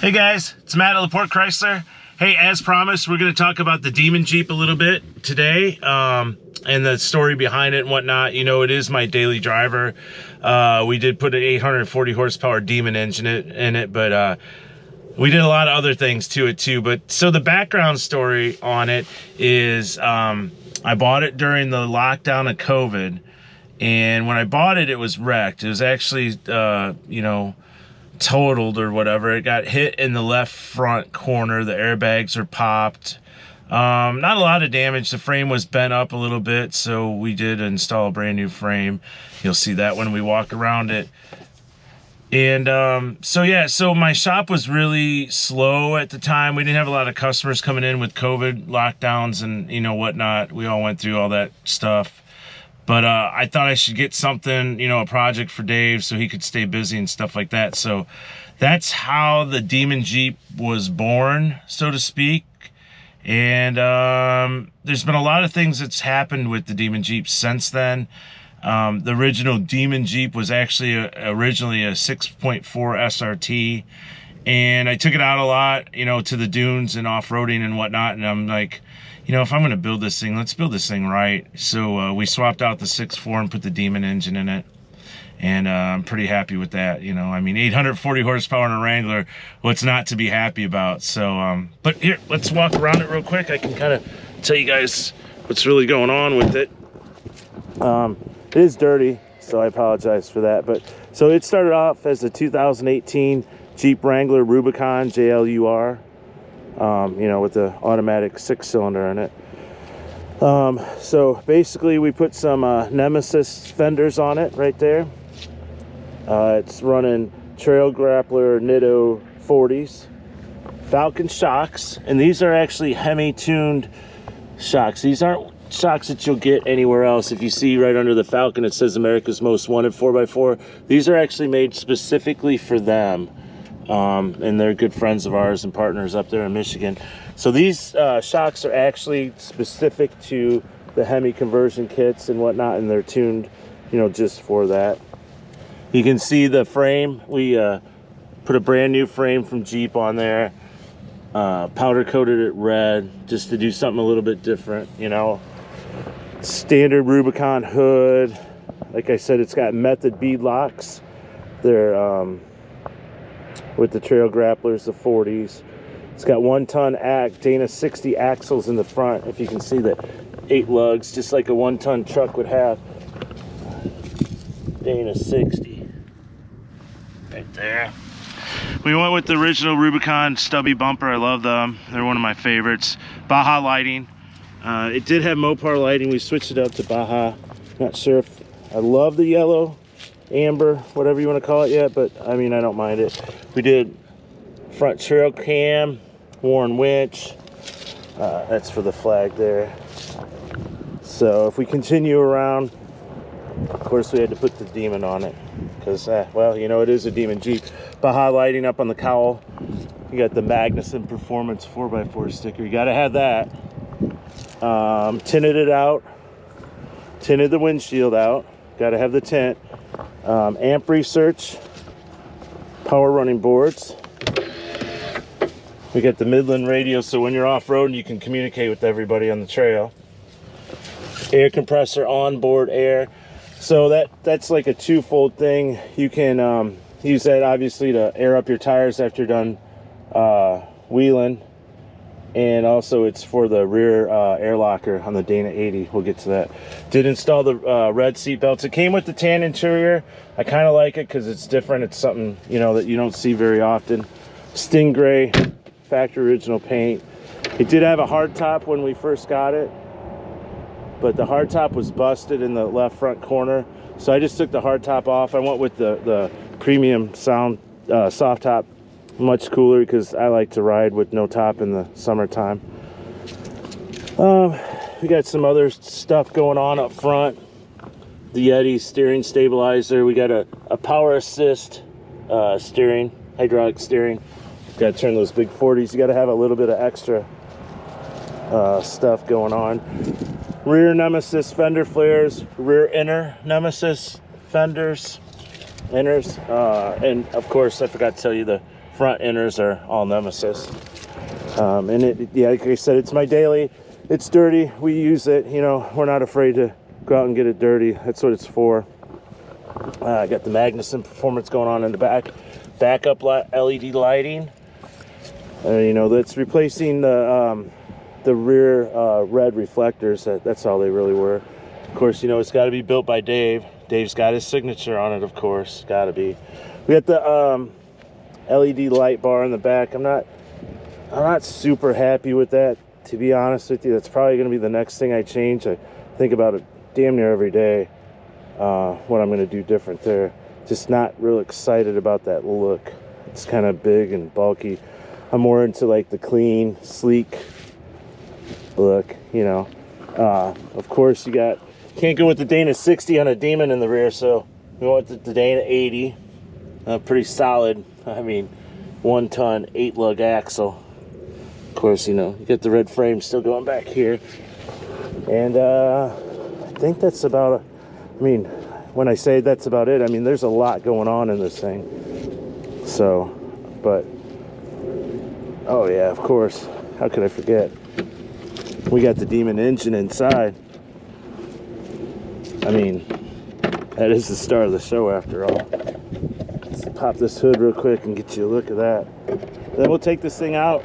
Hey guys, it's Matt at LaPorte Chrysler. Hey, as promised, we're going to talk about the Demon Jeep a little bit today, and the story behind it and whatnot. You know, it is my daily driver. We did put an 840 horsepower Demon engine in it, but we did a lot of other things to it too. But so the background story on it is I bought it during the lockdown of COVID, and when I bought it, it was wrecked. It was actually, you know, totaled or whatever. It got hit in the left front corner. The airbags are popped. Not a lot of damage. The frame was bent up a little bit, so we did install a brand new frame. You'll see that when we walk around it. And so yeah, so my shop was really slow at the time. We didn't have a lot of customers coming in with COVID lockdowns and, you know, whatnot. We all went through all that stuff. But I thought I should get something, you know, a project for Dave so he could stay busy and stuff like that. So that's how the Demon Jeep was born, so to speak. And there's been a lot of things that's happened with the Demon Jeep since then. The original Demon Jeep was actually originally a 6.4 SRT. And I took it out a lot, you know, to the dunes and off-roading and whatnot. And I'm like, you know, if I'm going to build this thing, let's build this thing right. So we swapped out the 6.4 and put the Demon engine in it. And I'm pretty happy with that. You know, I mean, 840 horsepower in a Wrangler, what's not to be happy about? So, but here, let's walk around it real quick. I can kind of tell you guys what's really going on with it. It is dirty, so I apologize for that. But so it started off as a 2018 Jeep Wrangler Rubicon, JLUR. You know, with the automatic 6-cylinder in it. So basically we put some Nemesis fenders on it right there. It's running Trail Grappler Nitto 40s, Falcon shocks, and these are actually Hemi-tuned shocks. These aren't shocks that you'll get anywhere else. If you see right under the Falcon, it says America's Most Wanted 4x4. These are actually made specifically for them. And they're good friends of ours and partners up there in Michigan. So these shocks are actually specific to the Hemi conversion kits and whatnot, and they're tuned, you know, just for that. You can see the frame. We put a brand new frame from Jeep on there, powder coated it red just to do something a little bit different, you know. Standard Rubicon hood. Like I said, it's got method bead locks. They're with the Trail Grapplers, the 40s. It's got 1-ton Dana 60 axles in the front. If you can see the 8 lugs, just like a 1-ton truck would have. Dana 60. Right there. We went with the original Rubicon stubby bumper. I love them. They're one of my favorites. Baja lighting. It did have Mopar lighting. We switched it up to Baja. Not sure if I love the yellow, amber, whatever you want to call it yet, but I mean, I don't mind it. We did front trail cam, Warren winch. That's for the flag there. So if we continue around, of course we had to put the Demon on it because, well, you know, it is a Demon Jeep. Baja lighting up on the cowl. You got the Magnuson Performance 4x4 sticker. You got to have that. Tinted it out. Tinted the windshield out. Got to have the tint. Amp research, power running boards. We got the Midland radio, so when you're off-road you can communicate with everybody on the trail. Air compressor, onboard air. So that's like a twofold thing. You can use that obviously to air up your tires after you're done wheeling, and also it's for the rear air locker on the Dana 80. We'll get to that. Did install the red seat belts. It came with the tan interior. I kind of like it because it's different. It's something, you know, that you don't see very often. Stingray, factory original paint. It did have a hard top when we first got it, but the hard top was busted in the left front corner. So I just took the hard top off. I went with the premium sound soft top. Much cooler because I like to ride with no top in the summertime. We got some other stuff going on up front. The Yeti steering stabilizer. We got a power assist steering, hydraulic steering. Got to turn those big 40s. You got to have a little bit of extra stuff going on. Rear Nemesis fender flares, rear inner Nemesis fenders, inners, and of course I forgot to tell you the front inners are all Nemesis. And it, yeah, like I said, it's my daily. It's dirty. We use it. You know, we're not afraid to go out and get it dirty. That's what it's for. I got the Magnuson Performance going on in the back. Backup LED lighting. You know, that's replacing the rear red reflectors. That's all they really were. Of course, you know, it's got to be built by Dave. Dave's got his signature on it, of course. Got to be. We got the LED light bar in the back. I'm not super happy with that, to be honest with you. That's probably going to be the next thing I change. I think about it damn near every day, what I'm going to do different there. Just not real excited about that look. It's kind of big and bulky. I'm more into like the clean, sleek look, you know. Of course, can't go with the Dana 60 on a Demon in the rear, so we went with the Dana 80. Pretty solid. I mean, 1 ton, 8 lug axle. Of course, you know, you get the red frame still going back here. And I think that's about, I mean, when I say that's about it, I mean, there's a lot going on in this thing. So, but, oh yeah, of course. How could I forget? We got the Demon engine inside. I mean, that is the star of the show after all. Let's pop this hood real quick and get you a look at that. Then we'll take this thing out.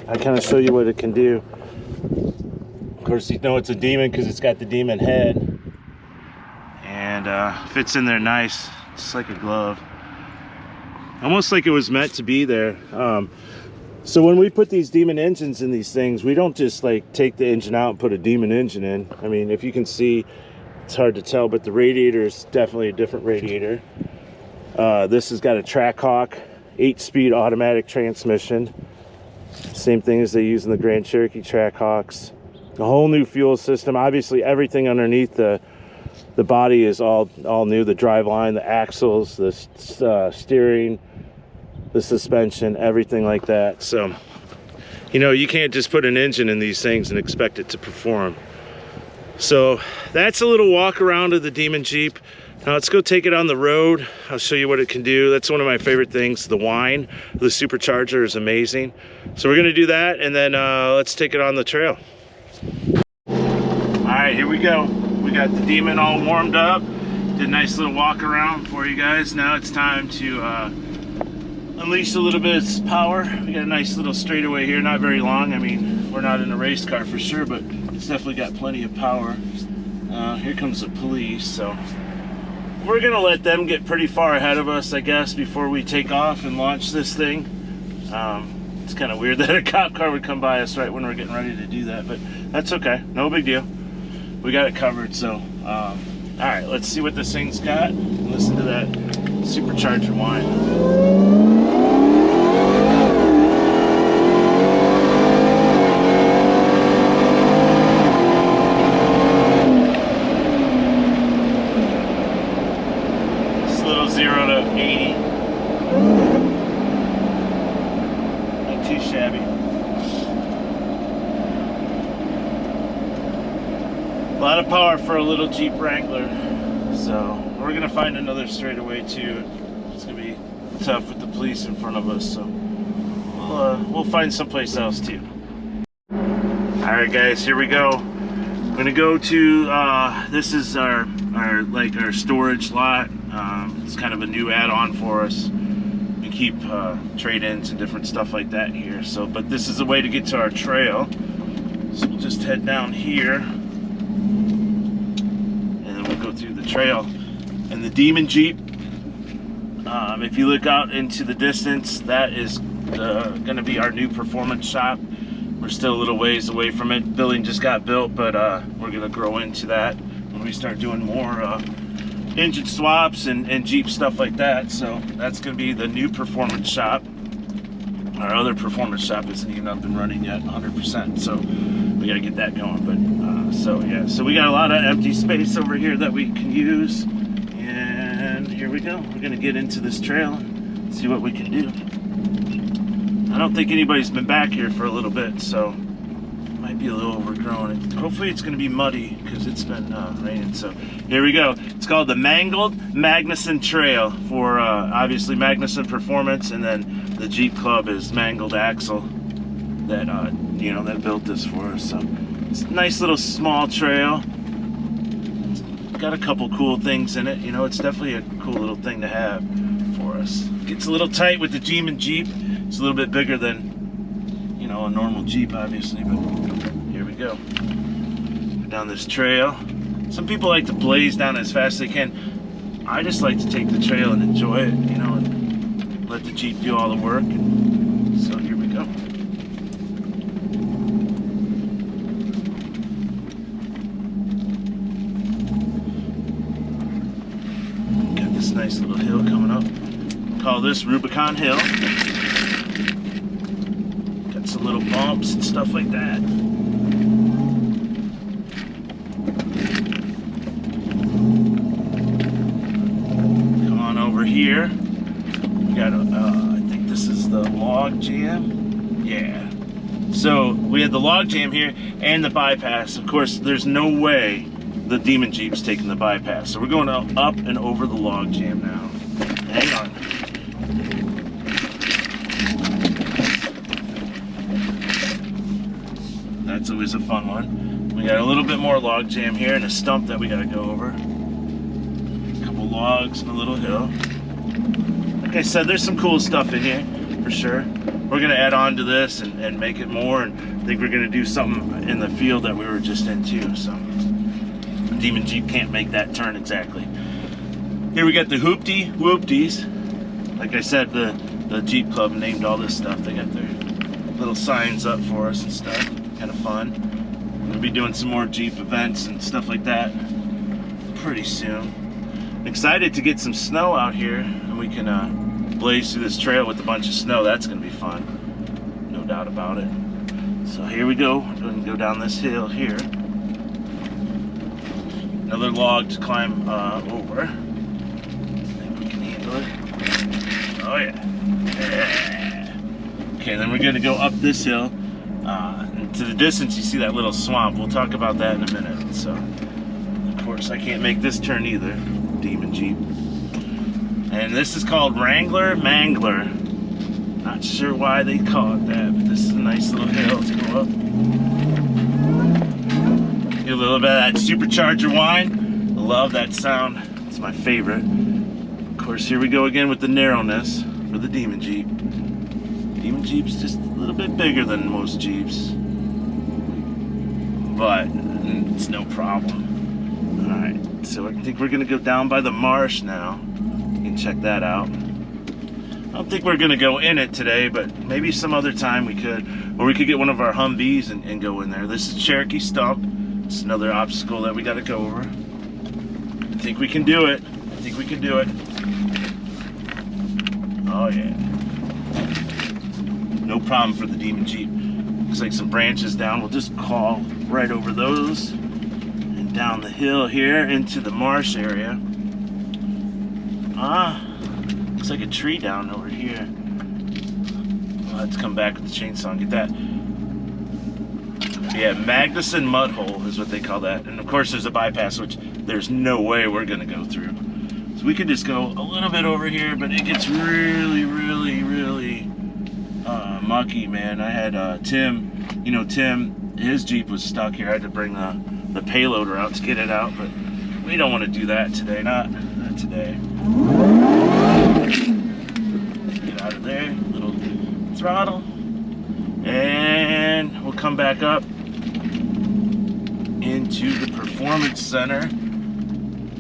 I kind of show you what it can do. Of course, you know it's a Demon because it's got the Demon head. And fits in there nice, just like a glove. Almost like it was meant to be there. So when we put these Demon engines in these things, we don't just like take the engine out and put a Demon engine in. I mean, if you can see, it's hard to tell, but the radiator is definitely a different radiator. This has got a Trackhawk 8-speed automatic transmission. Same thing as they use in the Grand Cherokee Trackhawks. A whole new fuel system. Obviously, everything underneath the body is all new. The driveline, the axles, the steering, the suspension, everything like that. So, you know, you can't just put an engine in these things and expect it to perform. So that's a little walk around of the Demon Jeep. Now let's go take it on the road. I'll show you what it can do. That's one of my favorite things. The whine, the supercharger is amazing. So we're gonna do that, and then let's take it on the trail. All right, here we go. We got the Demon all warmed up. Did a nice little walk around for you guys. Now it's time to unleash a little bit of power. We got a nice little straightaway here, not very long. I mean, we're not in a race car for sure, but it's definitely got plenty of power. Here comes the police, so we're gonna let them get pretty far ahead of us, I guess, before we take off and launch this thing. It's kind of weird that a cop car would come by us right when we're getting ready to do that, but that's okay, no big deal. We got it covered, so all right, let's see what this thing's got. Listen to that supercharger whine. A lot of power for a little Jeep Wrangler. So we're gonna find another straightaway too. It's gonna be tough with the police in front of us, so we'll find someplace else too. All right, guys, here we go. I'm gonna go to this is our storage lot. It's kind of a new add-on for us. We keep trade-ins and different stuff like that here. So, but this is a way to get to our trail. So we'll just head down here. Through the trail. And the Demon Jeep, if you look out into the distance, that is going to be our new performance shop. We're still a little ways away from it. Building just got built, but we're going to grow into that when we start doing more engine swaps and Jeep stuff like that. So that's going to be the new performance shop. Our other performance shop isn't even up and running yet 100%, so we got to get that going. But so yeah, so we got a lot of empty space over here that we can use, and here we go. We're gonna get into this trail and see what we can do. I don't think anybody's been back here for a little bit, so might might be a little overgrown. Hopefully it's going to be muddy because it's been raining. So here we go. It's called the Mangled Magnuson Trail for obviously Magnuson Performance, and then the Jeep Club is Mangled Axle that you know, that built this for us. So it's a nice little small trail. It's got a couple cool things in it. You know, it's definitely a cool little thing to have for us. Gets a little tight with the Demon Jeep. It's a little bit bigger than, you know, a normal Jeep, obviously, but here we go. Go down this trail. Some people like to blaze down as fast as they can. I just like to take the trail and enjoy it, you know, and let the Jeep do all the work. So here we go. Got this nice little hill coming up. Call this Rubicon Hill. Got some little bumps and stuff like that. Come on over here. We got I think this is the log jam. Yeah. So we had the log jam here and the bypass. Of course, there's no way the Demon Jeep's taking the bypass. So we're going up and over the log jam now. Hang on. That's always a fun one. We got a little bit more log jam here and a stump that we got to go over. A couple logs and a little hill. Like I said, there's some cool stuff in here for sure. We're going to add on to this and make it more, and I think we're going to do something in the field that we were just in too. So Demon Jeep can't make that turn exactly. Here we got the Hoopty Whoopties. Like I said, the Jeep Club named all this stuff. They got their little signs up for us and stuff. Kind of fun. We'll be doing some more Jeep events and stuff like that pretty soon. I'm excited to get some snow out here, and we can blaze through this trail with a bunch of snow. That's going to be fun, no doubt about it. So here we go. We're going to go down this hill here. Another log to climb over. I think we can handle it. Oh yeah. Okay, then we're going to go up this hill. And to the distance, you see that little swamp. We'll talk about that in a minute. So, of course, I can't make this turn either. Demon Jeep. And this is called Wrangler Mangler. Not sure why they call it that, but this is a nice little hill to go up. Get a little bit of that supercharger whine. I love that sound. It's my favorite. Of course, here we go again with the narrowness for the Demon Jeep. Demon Jeep's just a little bit bigger than most Jeeps, but it's no problem. Alright, so I think we're going to go down by the marsh now. You can check that out. I don't think we're going to go in it today, but maybe some other time we could. Or we could get one of our Humvees and go in there. This is Cherokee Stump. It's another obstacle that we got to go over. I think we can do it. I think we can do it. Oh yeah. No problem for the Demon Jeep. Looks like some branches down. We'll just crawl right over those and down the hill here into the marsh area. Looks like a tree down over here. Let's come back with the chainsaw and get that. Yeah, Magnuson Mud Hole is what they call that. And of course there's a bypass, which there's no way we're gonna go through. So we could just go a little bit over here, but it gets really, really, really mucky, man. I had Tim, you know, Tim, his Jeep was stuck here. I had to bring the payloader out to get it out, but we don't want to do that today. Not today. Get out of there, little throttle, and we'll come back up into the Performance Center.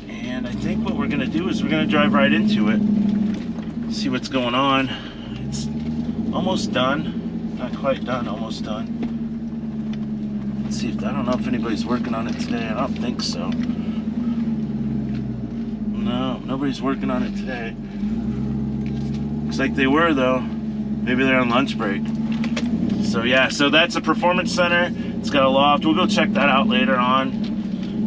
And I think what we're gonna do is we're gonna drive right into it, see what's going on. It's almost done. Not quite done, almost done. Let's see if, I don't know if anybody's working on it today. I don't think so. No, nobody's working on it today. Looks like they were though. Maybe they're on lunch break. So yeah, so that's a Performance Center. It's got a loft. We'll go check that out later on.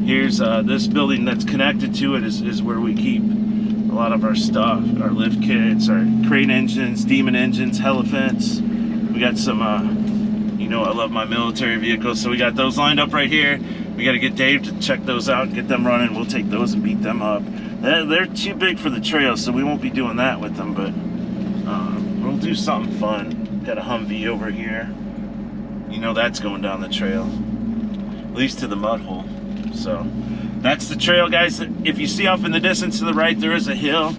Here's this building that's connected to it is where we keep a lot of our stuff, our lift kits, our crane engines, Demon engines, Elephants. We got some You know I love my military vehicles, so we got those lined up right here. We got to get Dave to check those out and get them running. We'll take those and beat them up. They're too big for the trail, so we won't be doing that with them, but we'll do something fun. Got a Humvee over here. You know that's going down the trail, at least to the mud hole. So that's the trail, guys. If you see off in the distance to the right, there is a hill.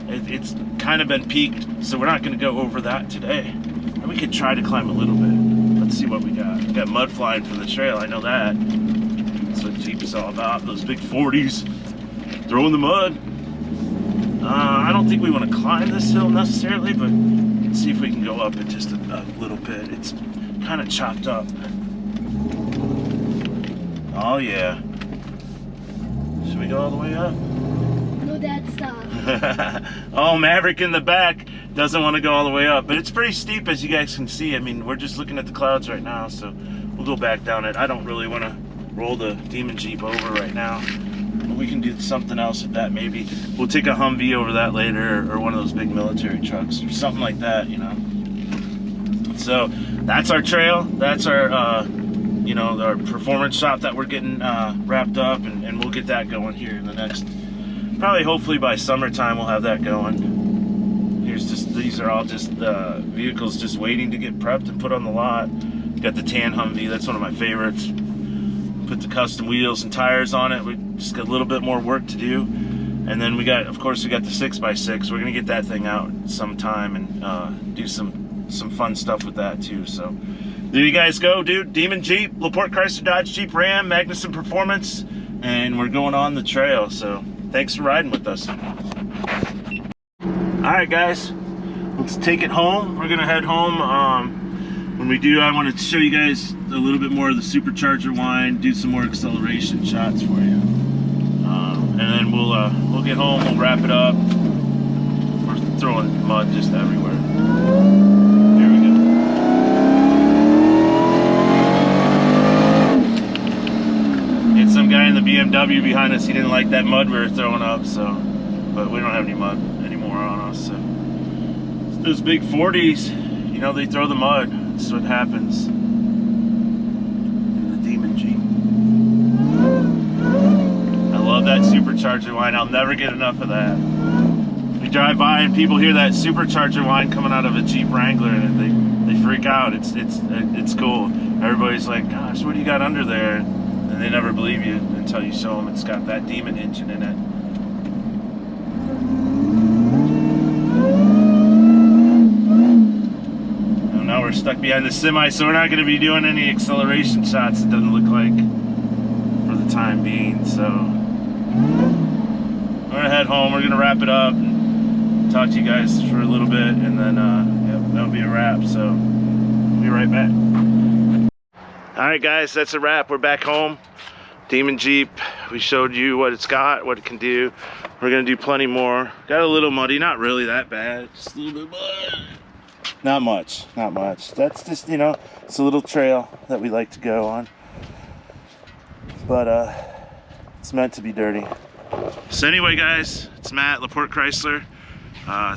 It's kind of been peaked, so we're not going to go over that today. And we could try to climb a little bit. Let's see what we got. We got mud flying from the trail, I know that. That's what Jeep is all about, those big 40s. Throwing the mud. I don't think we want to climb this hill necessarily, but let's see if we can go up it just a little bit. It's kind of chopped up. Oh yeah. Should we go all the way up? No, Dad, stop. Oh, Maverick in the back doesn't want to go all the way up, but it's pretty steep, as you guys can see. I mean, we're just looking at the clouds right now, so we'll go back down it. I don't really want to roll the Demon Jeep over right now. We can do something else with that, maybe. We'll take a Humvee over that later, or one of those big military trucks, or something like that, you know. So that's our trail. That's our, you know, our performance shop that we're getting wrapped up, and we'll get that going here in the next, probably hopefully by summertime we'll have that going. Here's just, these are all just vehicles just waiting to get prepped and put on the lot. Got the tan Humvee, that's one of my favorites. Put the custom wheels and tires on it. We just got a little bit more work to do. And then we got, of course, we got the 6x6. We're gonna get that thing out sometime and do some fun stuff with that too. So there you guys go, dude. Demon Jeep, LaPorte Chrysler Dodge Jeep Ram, Magnuson Performance, and we're going on the trail. So thanks for riding with us. All right, guys, let's take it home. We're gonna head home. When we do, I want to show you guys a little bit more of the supercharger wind, do some more acceleration shots for you, and then we'll get home. We'll wrap it up. We're throwing mud just everywhere. Here we go. Get some guy in the BMW behind us. He didn't like that mud we were throwing up, so, but we don't have any mud anymore on us. So those big 40s, you know, they throw the mud. That's what happens in the Demon Jeep. I love that supercharger whine. I'll never get enough of that. We drive by and people hear that supercharger whine coming out of a Jeep Wrangler, and they freak out. It's cool. Everybody's like, "Gosh, what do you got under there?" And they never believe you until you show them it's got that Demon engine in it. Now we're stuck behind the semi, so we're not going to be doing any acceleration shots, it doesn't look like, for the time being. So we're going to head home. We're going to wrap it up, talk to you guys for a little bit, and then yep, that'll be a wrap. So we'll be right back. All right, guys, that's a wrap. We're back home. Demon Jeep, we showed you what it's got, what it can do. We're going to do plenty more. Got a little muddy, not really that bad, just a little bit mud. Not much, not much. That's just, you know, it's a little trail that we like to go on. But it's meant to be dirty. So anyway, guys, it's Matt, LaPorte Chrysler.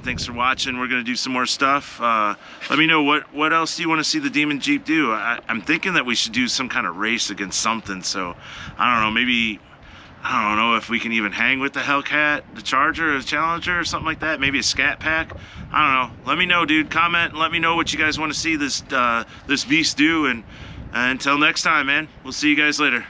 Thanks for watching. We're gonna do some more stuff. Let me know what else do you want to see the Demon Jeep do. I'm thinking that we should do some kind of race against something. So I don't know, maybe, I don't know if we can even hang with the Hellcat, the Charger, or the Challenger, or something like that. Maybe a Scat Pack. I don't know. Let me know, dude. Comment and let me know what you guys want to see this this beast do. And until next time, man, we'll see you guys later.